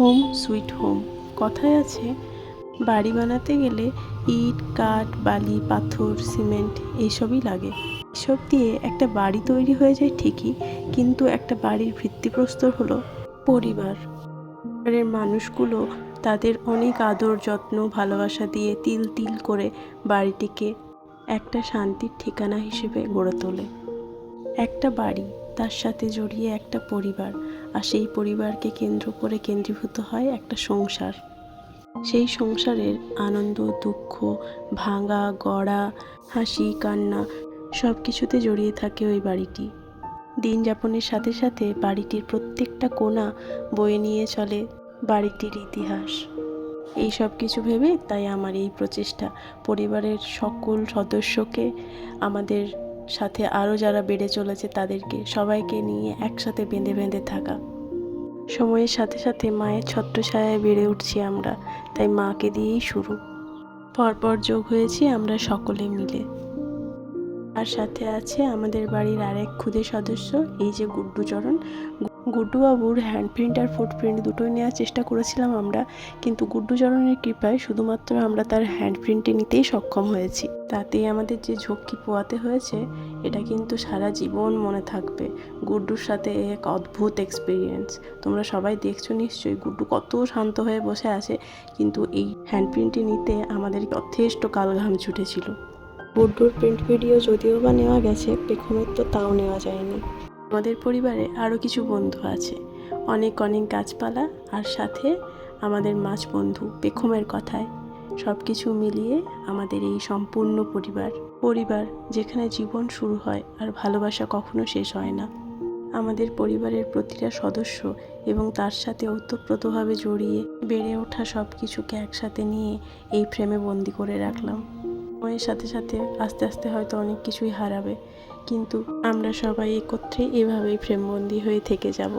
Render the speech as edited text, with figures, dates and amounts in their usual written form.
Home sweet home কথায় আছে, বাড়ি বানাতে গেলে ইট, কাঠ, বালি, পাথর, সিমেন্ট এইসবই লাগে। এসব দিয়ে একটা বাড়ি তৈরি হয়ে যায় ঠিকই, কিন্তু একটা বাড়ির ভিত্তিপ্রস্তর হলো পরিবার। পরিবারের মানুষগুলো তাদের অনেক আদর, যত্ন, ভালোবাসা দিয়ে তিল তিল করে বাড়িটিকে একটা শান্তির ঠিকানা হিসেবে গড়ে তোলে। একটা বাড়ি, তার সাথে জড়িয়ে একটা পরিবার, আর সেই পরিবারকে কেন্দ্র করে কেন্দ্রীভূত হয় একটা সংসার। সেই সংসারের আনন্দ, দুঃখ, ভাঙা, গড়া, হাসি, কান্না সব কিছুতে জড়িয়ে থাকে ওই বাড়িটি। দিন যাপনের সাথে সাথে বাড়িটির প্রত্যেকটা কোণা বয়ে নিয়ে চলে বাড়িটির ইতিহাস। এই সব কিছু ভেবে তাই আমার এই প্রচেষ্টা, পরিবারের সকল সদস্যকে, আমাদের সাথে আরও যারা বেড়ে চলেছে তাদেরকে সবাইকে নিয়ে একসাথে বেঁধে বেঁধে থাকা। সময়ের সাথে সাথে মায়ের ছত্রছায়ায় বেড়ে উঠছি আমরা, তাই মাকে দিয়েই শুরু। পরপর যোগ হয়েছি আমরা সকলে মিলে। আর সাথে আছে আমাদের বাড়ির আরেক ক্ষুদে সদস্য, এই যে গুড্ডুচরণ। গুড্ডুবাবুর হ্যান্ডপ্রিন্ট আর ফুটপ্রিন্ট দুটোই নেওয়ার চেষ্টা করেছিলাম আমরা, কিন্তু গুড্ডুচরণের কৃপায় শুধুমাত্র আমরা তার হ্যান্ডপ্রিন্টে নিতেই সক্ষম হয়েছি। তাতেই আমাদের যে ঝক্কি পোয়াতে হয়েছে, এটা কিন্তু সারা জীবন মনে থাকবে। গুড্ডুর সাথে এক অদ্ভুত এক্সপিরিয়েন্স। তোমরা সবাই দেখছো নিশ্চয়ই গুড্ডু কত শান্ত হয়ে বসে আছে, কিন্তু এই হ্যান্ডপ্রিন্টটি নিতে আমাদের যথেষ্ট কালঘাম ছুটেছিল। গুড্ডুর প্রিন্ট ভিডিও যদিও বা নেওয়া গেছে, পেখমের তো তাও নেওয়া যায়নি। আমাদের পরিবারে আরও কিছু বন্ধু আছে, অনেক অনেক গাছপালা, আর সাথে আমাদের মাছ বন্ধু পেখমের কথায়। সব কিছু মিলিয়ে আমাদের এই সম্পূর্ণ পরিবার যেখানে জীবন শুরু হয় আর ভালোবাসা কখনো শেষ হয় না। আমাদের পরিবারের প্রতিটা সদস্য এবং তার সাথে ওতপ্রোতভাবে জড়িয়ে বেড়ে ওঠা সব কিছুকে একসাথে নিয়ে এই ফ্রেমে বন্দি করে রাখলাম। সময়ের সাথে সাথে আস্তে আস্তে হয়তো অনেক কিছুই হারাবে, কিন্তু আমরা সবাই একত্রে এভাবেই ফ্রেমবন্দি হয়ে থেকে যাব।